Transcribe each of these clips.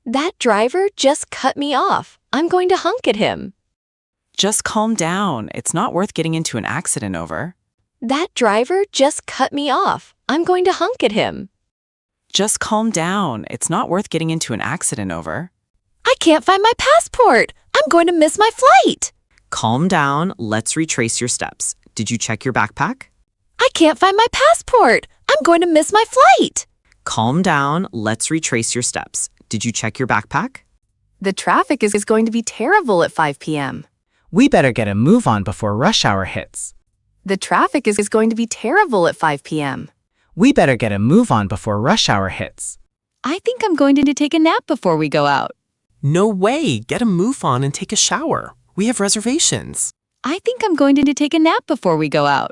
That driver just cut me off. I'm going to honk at him. Just calm down. It's not worth getting into an accident over. That driver just cut me off. I'm going to honk at him. Just calm down. It's not worth getting into an accident over. I can't find my passport. I'm going to miss my flight. Calm down. Let's retrace your steps. Did you check your backpack? I can't find my passport. I'm going to miss my flight. Calm down. Let's retrace your steps. Did you check your backpack? The traffic is going to be terrible at 5 p.m. We better get a move on before rush hour hits. The traffic is going to be terrible at 5 p.m. We better get a move on before rush hour hits. I think I'm going to take a nap before we go out. No way! Get a move on and take a shower. We have reservations. I think I'm going to take a nap before we go out.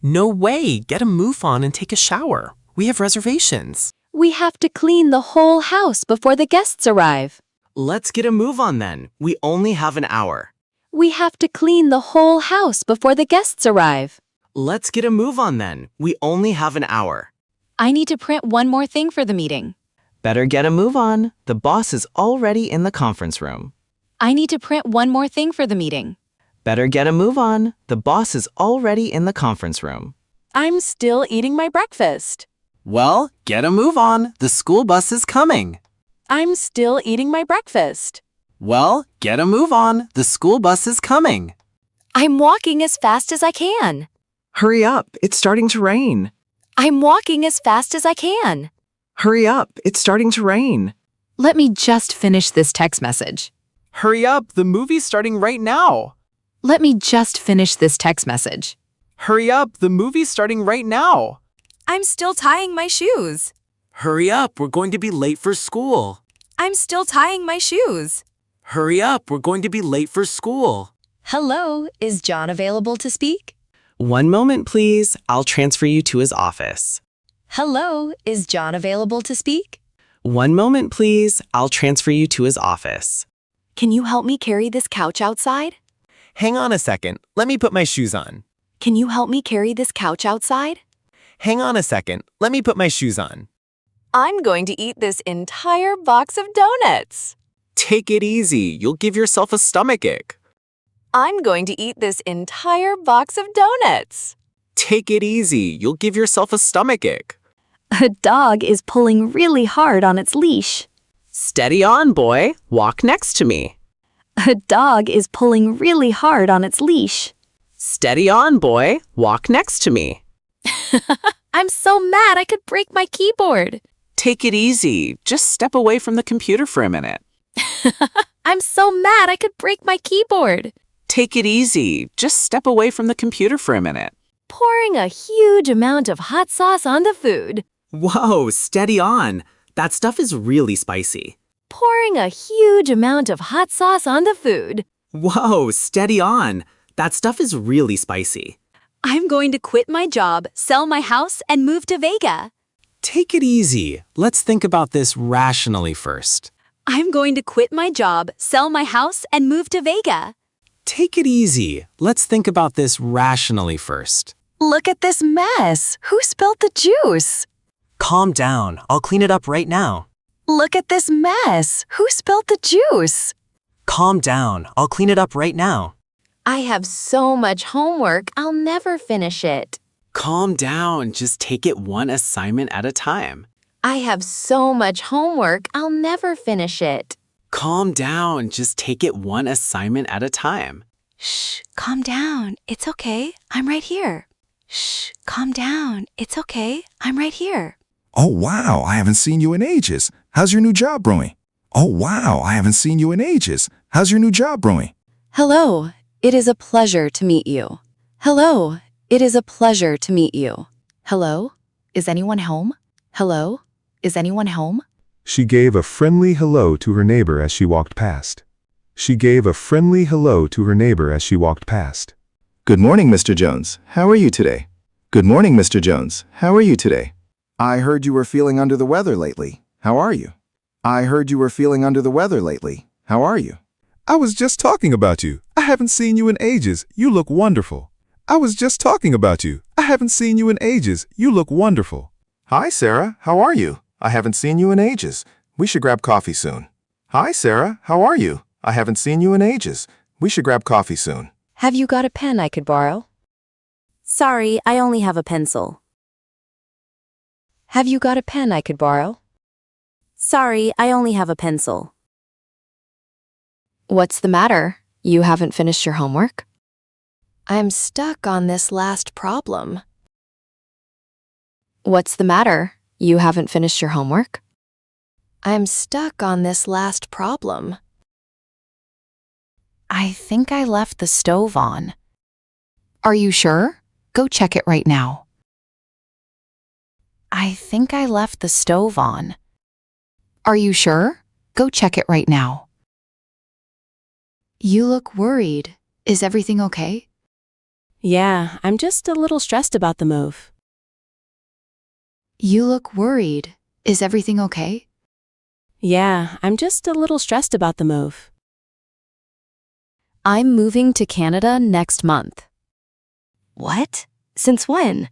No way! Get a move on and take a shower. We have reservations. We have to clean the whole house before the guests arrive. Let's get a move on then. We only have an hour. We have to clean the whole house before the guests arrive. Let's get a move on then. We only have an hour. I need to print one more thing for the meeting. Better get a move on. The boss is already in the conference room. I need to print one more thing for the meeting. Better get a move on. The boss is already in the conference room. I'm still eating my breakfast. Well, get a move on. The school bus is coming. I'm still eating my breakfast. Well, get a move on. The school bus is coming. I'm walking as fast as I can. Hurry up, it's starting to rain. I'm walking as fast as I can. Hurry up, it's starting to rain. Let me just finish this text message. Hurry up! The movie's starting right now. Let me just finish this text message. Hurry up! The movie's starting right now. I'm still tying my shoes. Hurry up. We're going to be late for school. I'm still tying my shoes. Hurry up. We're going to be late for school. Hello, is John available to speak? One moment, please. I'll transfer you to his office. Hello, is John available to speak? One moment, please. I'll transfer you to his office. Can you help me carry this couch outside? Hang on a second. Let me put my shoes on. Can you help me carry this couch outside? Hang on a second. Let me put my shoes on. I'm going to eat this entire box of donuts. Take it easy. You'll give yourself a stomachache. I'm going to eat this entire box of donuts. Take it easy. You'll give yourself a stomachache. A dog is pulling really hard on its leash. Steady on, boy. Walk next to me. A dog is pulling really hard on its leash. Steady on, boy. Walk next to me. I'm so mad I could break my keyboard. Take it easy. Just step away from the computer for a minute. I'm so mad I could break my keyboard. Take it easy. Just step away from the computer for a minute. Pouring a huge amount of hot sauce on the food. Whoa, steady on. That stuff is really spicy. Pouring a huge amount of hot sauce on the food. Whoa, steady on. That stuff is really spicy. I'm going to quit my job, sell my house, and move to Vega. Take it easy. Let's think about this rationally first. I'm going to quit my job, sell my house, and move to Vega. Take it easy. Let's think about this rationally first. Look at this mess. Who spilled the juice? Calm down. I'll clean it up right now. Look at this mess. Who spilled the juice? Calm down. I'll clean it up right now. I have so much homework, I'll never finish it. Calm down. Just take it one assignment at a time. I have so much homework, I'll never finish it. Calm down. Just take it one assignment at a time. Shh, calm down. It's okay. I'm right here. Shh, calm down. It's okay. I'm right here. Oh, wow, I haven't seen you in ages. How's your new job going? Oh, wow, I haven't seen you in ages. How's your new job going? Hello, it is a pleasure to meet you. Hello, it is a pleasure to meet you. Hello, is anyone home? Hello, is anyone home? She gave a friendly hello to her neighbor as she walked past. She gave a friendly hello to her neighbor as she walked past. Good morning, Mr. Jones. How are you today? Good morning, Mr. Jones. How are you today? I heard you were feeling under the weather lately. How are you? I heard you were feeling under the weather lately. How are you? I was just talking about you. I haven't seen you in ages. You look wonderful. I was just talking about you. I haven't seen you in ages. You look wonderful. Hi, Sarah. How are you? I haven't seen you in ages. We should grab coffee soon. Hi, Sarah. How are you? I haven't seen you in ages. We should grab coffee soon. Have you got a pen I could borrow? Sorry, I only have a pencil. Have you got a pen I could borrow? Sorry, I only have a pencil. What's the matter? You haven't finished your homework? I'm stuck on this last problem. What's the matter? You haven't finished your homework? I'm stuck on this last problem. I think I left the stove on. Are you sure? Go check it right now. I think I left the stove on. Are you sure? Go check it right now. You look worried. Is everything okay? Yeah, I'm just a little stressed about the move. You look worried. Is everything okay? Yeah, I'm just a little stressed about the move. I'm moving to Canada next month. What? Since when?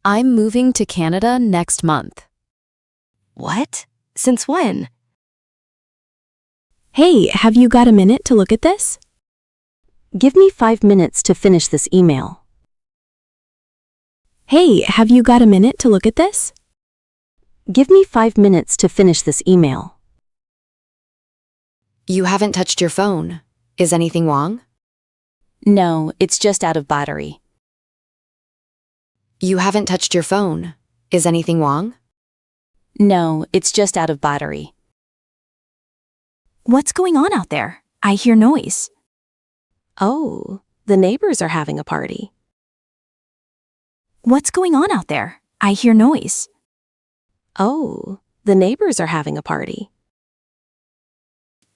I'm moving to Canada next month. What? Since when? Hey, have you got a minute to look at this? Give me 5 minutes to finish this email. Hey, have you got a minute to look at this? Give me 5 minutes to finish this email. You haven't touched your phone. Is anything wrong? No, it's just out of battery. You haven't touched your phone. Is anything wrong? No, it's just out of battery. What's going on out there? I hear noise. Oh, the neighbors are having a party. What's going on out there? I hear noise. Oh, the neighbors are having a party.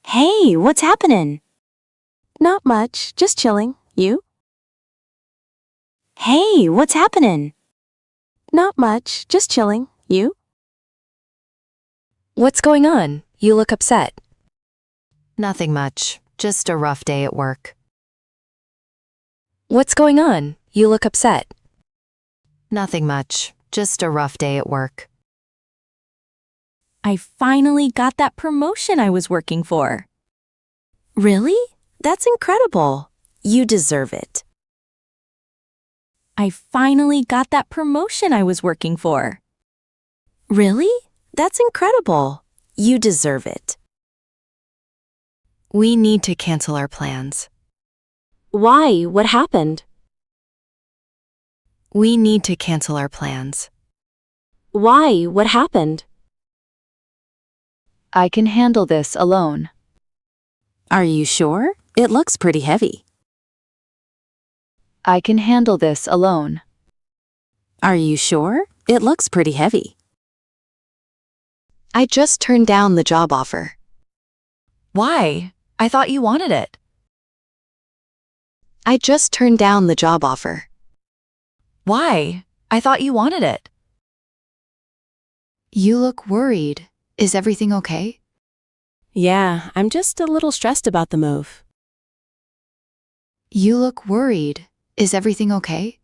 Hey, what's happening? Not much, just chilling. You? Hey, what's happening? Not much, just chilling. You? What's going on? You look upset. Nothing much. Just a rough day at work. What's going on? You look upset. Nothing much. Just a rough day at work. I finally got that promotion I was working for. Really? That's incredible. You deserve it. I finally got that promotion I was working for. Really? That's incredible. You deserve it. We need to cancel our plans. Why? What happened? We need to cancel our plans. Why? What happened? I can handle this alone. Are you sure? It looks pretty heavy. I can handle this alone. Are you sure? It looks pretty heavy. I just turned down the job offer. Why? I thought you wanted it. I just turned down the job offer. Why? I thought you wanted it. You look worried. Is everything okay? Yeah, I'm just a little stressed about the move. You look worried. Is everything okay?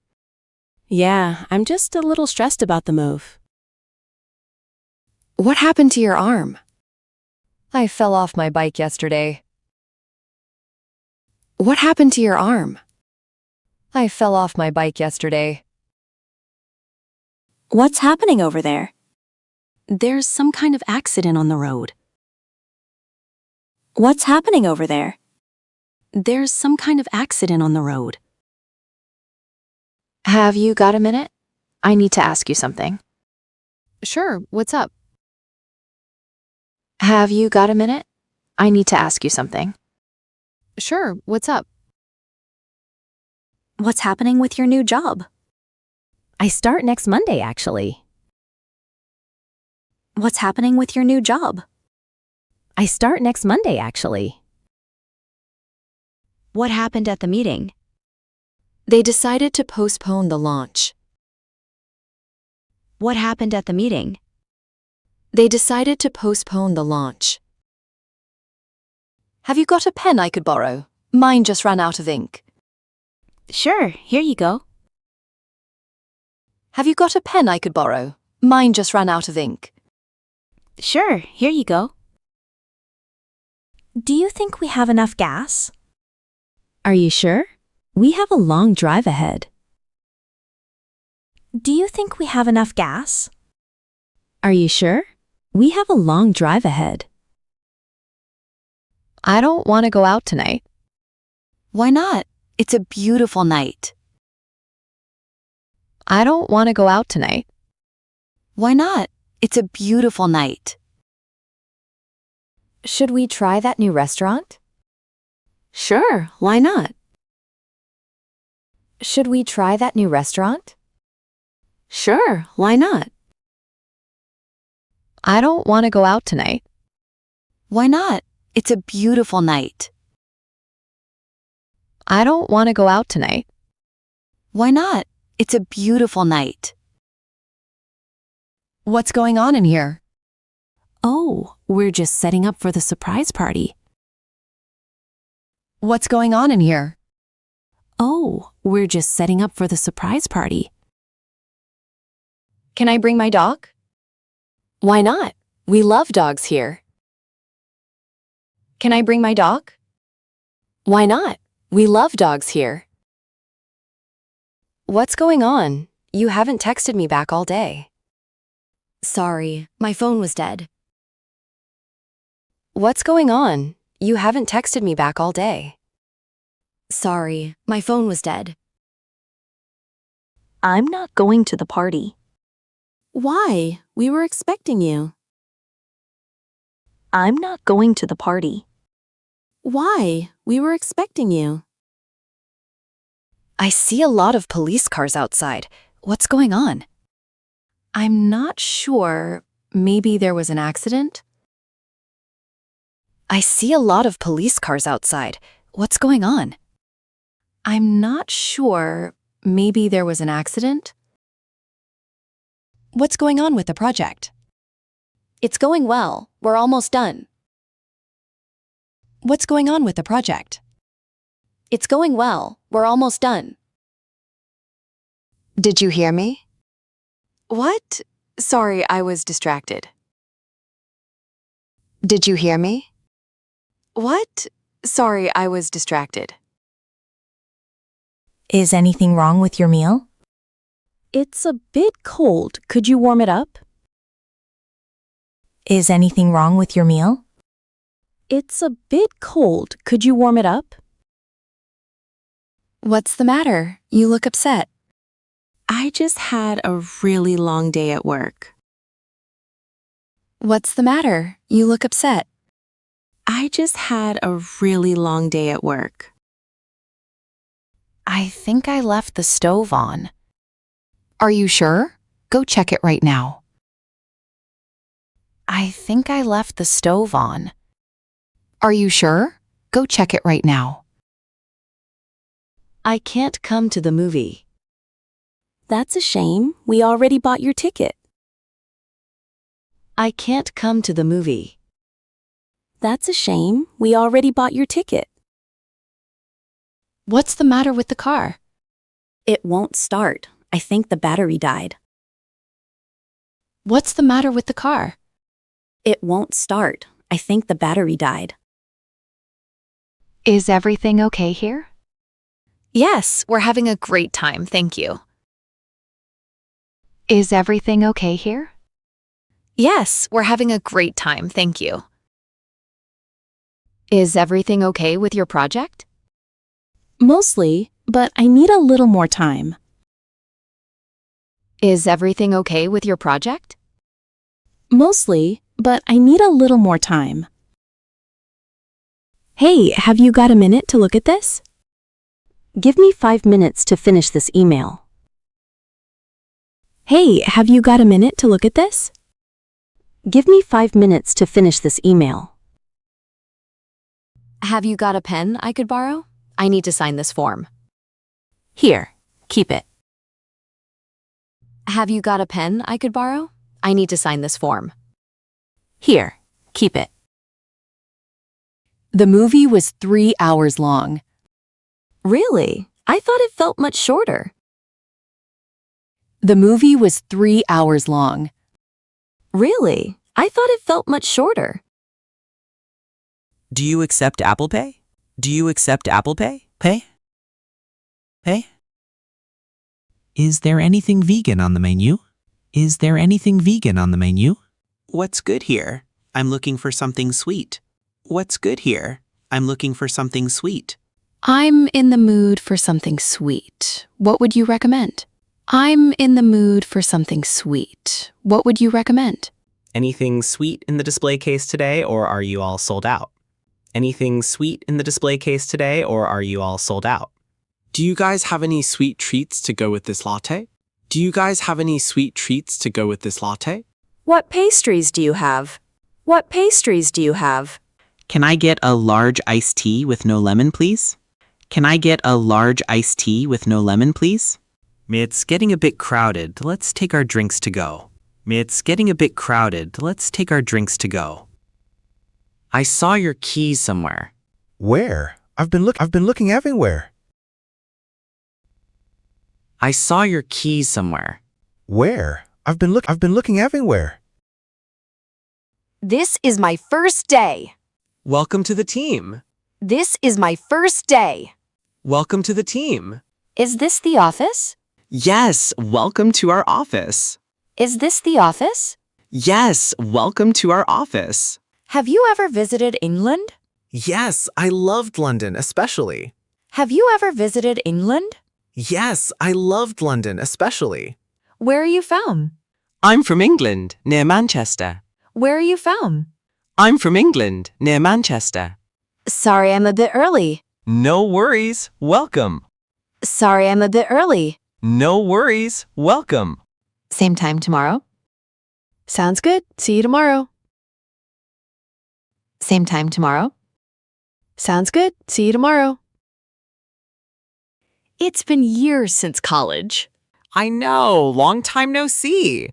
Yeah, I'm just a little stressed about the move. What happened to your arm? I fell off my bike yesterday. What happened to your arm? I fell off my bike yesterday. What's happening over there? There's some kind of accident on the road. What's happening over there? There's some kind of accident on the road. Have you got a minute? I need to ask you something. Sure, what's up? Have you got a minute? I need to ask you something. Sure, what's up? What's happening with your new job? I start next Monday, actually. What's happening with your new job? I start next Monday, actually. What happened at the meeting? They decided to postpone the launch. What happened at the meeting? They decided to postpone the launch. Have you got a pen I could borrow? Mine just ran out of ink. Sure, here you go. Have you got a pen I could borrow? Mine just ran out of ink. Sure, here you go. Do you think we have enough gas? Are you sure? We have a long drive ahead. Do you think we have enough gas? Are you sure? We have a long drive ahead. I don't want to go out tonight. Why not? It's a beautiful night. I don't want to go out tonight. Why not? It's a beautiful night. Should we try that new restaurant? Sure, why not? Should we try that new restaurant? Sure, why not? I don't want to go out tonight. Why not? It's a beautiful night. I don't want to go out tonight. Why not? It's a beautiful night. What's going on in here? Oh, we're just setting up for the surprise party. What's going on in here? Oh, we're just setting up for the surprise party. Can I bring my dog? Why not? We love dogs here. Can I bring my dog? Why not? We love dogs here. What's going on? You haven't texted me back all day. Sorry, my phone was dead. What's going on? You haven't texted me back all day. Sorry, my phone was dead. I'm not going to the party. Why? We were expecting you. I'm not going to the party. Why? We were expecting you. I see a lot of police cars outside. What's going on? I'm not sure. Maybe there was an accident? I see a lot of police cars outside. What's going on? I'm not sure. Maybe there was an accident? What's going on with the project? It's going well. We're almost done. What's going on with the project? It's going well. We're almost done. Did you hear me? What? Sorry, I was distracted. Did you hear me? What? Sorry, I was distracted. Is anything wrong with your meal? It's a bit cold. Could you warm it up? Is anything wrong with your meal? It's a bit cold. Could you warm it up? What's the matter? You look upset. I just had a really long day at work. What's the matter? You look upset. I just had a really long day at work. I think I left the stove on. Are you sure? Go check it right now. I think I left the stove on. Are you sure? Go check it right now. I can't come to the movie. That's a shame. We already bought your ticket. I can't come to the movie. That's a shame. We already bought your ticket. What's the matter with the car? It won't start. I think the battery died. What's the matter with the car? It won't start. I think the battery died. Is everything okay here? Yes, we're having a great time, thank you. Is everything okay here? Yes, we're having a great time, thank you. Is everything okay with your project? Mostly, but I need a little more time. Is everything okay with your project? Mostly, but I need a little more time. Hey, have you got a minute to look at this? Give me 5 minutes to finish this email. Hey, have you got a minute to look at this? Give me 5 minutes to finish this email. Have you got a pen I could borrow? I need to sign this form. Here, keep it. Have you got a pen I could borrow? I need to sign this form. Here, keep it. The movie was 3 hours long. Really? I thought it felt much shorter. The movie was 3 hours long. Really? I thought it felt much shorter. Do you accept Apple Pay? Do you accept Apple Pay? Pay? Pay? Is there anything vegan on the menu? Is there anything vegan on the menu? What's good here? I'm looking for something sweet. What's good here? I'm looking for something sweet. I'm in the mood for something sweet. What would you recommend? I'm in the mood for something sweet. What would you recommend? Anything sweet in the display case today, or are you all sold out? Anything sweet in the display case today, or are you all sold out? Do you guys have any sweet treats to go with this latte? Do you guys have any sweet treats to go with this latte? What pastries do you have? What pastries do you have? Can I get a large iced tea with no lemon, please? Can I get a large iced tea with no lemon, please? It's getting a bit crowded. Let's take our drinks to go. It's getting a bit crowded. Let's take our drinks to go. I saw your keys somewhere. Where? I've been looking everywhere. I saw your keys somewhere. Where? I've been looking everywhere. This is my first day. Welcome to the team. This is my first day. Welcome to the team. Is this the office? Yes, welcome to our office. Is this the office? Yes, welcome to our office. Have you ever visited England? Yes, I loved London especially. Have you ever visited England? Yes, I loved London especially. Where are you from? I'm from England, near Manchester. Where are you from? I'm from England, near Manchester. Sorry, I'm a bit early. No worries, welcome. Sorry, I'm a bit early. No worries, welcome. Same time tomorrow? Sounds good. See you tomorrow. Same time tomorrow? Sounds good. See you tomorrow. It's been years since college. I know, long time no see.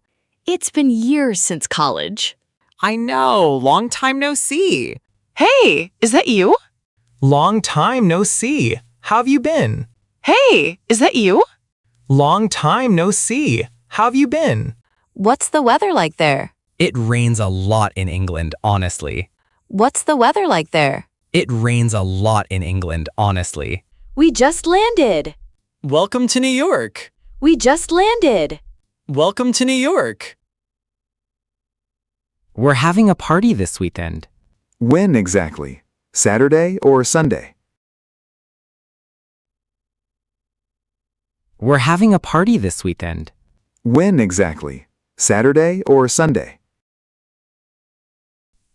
It's been years since college. I know, long time no see. Hey, is that you? Long time no see. How have you been? Hey, is that you? Long time no see. How have you been? What's the weather like there? It rains a lot in England, honestly. What's the weather like there? It rains a lot in England, honestly. We just landed. Welcome to New York. We just landed. Welcome to New York. We're having a party this weekend. When exactly? Saturday or Sunday? We're having a party this weekend. When exactly? Saturday or Sunday?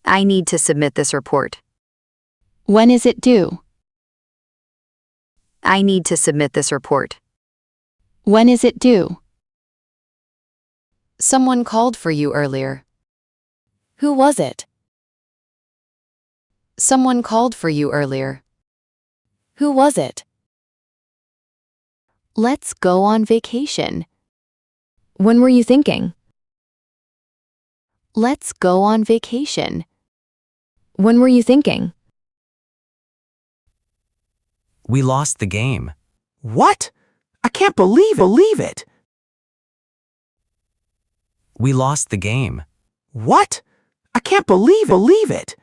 I need to submit this report. When is it due? I need to submit this report. When is it due? Someone called for you earlier. Who was it? Someone called for you earlier. Who was it? Let's go on vacation. When were you thinking? Let's go on vacation. When were you thinking? We lost the game. What? I can't believe it. We lost the game. What? I can't believe it.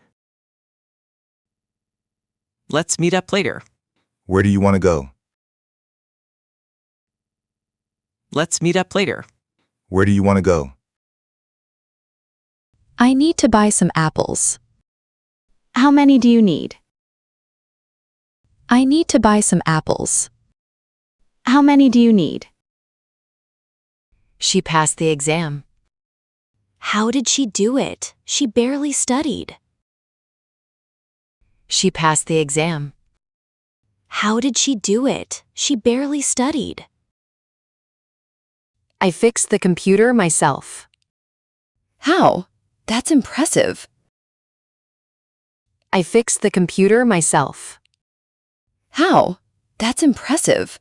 Let's meet up later. Where do you want to go? Let's meet up later. Where do you want to go? I need to buy some apples. How many do you need? I need to buy some apples. How many do you need? She passed the exam. How did she do it? She barely studied. She passed the exam. How did she do it? She barely studied. I fixed the computer myself. How? That's impressive. I fixed the computer myself. How? That's impressive.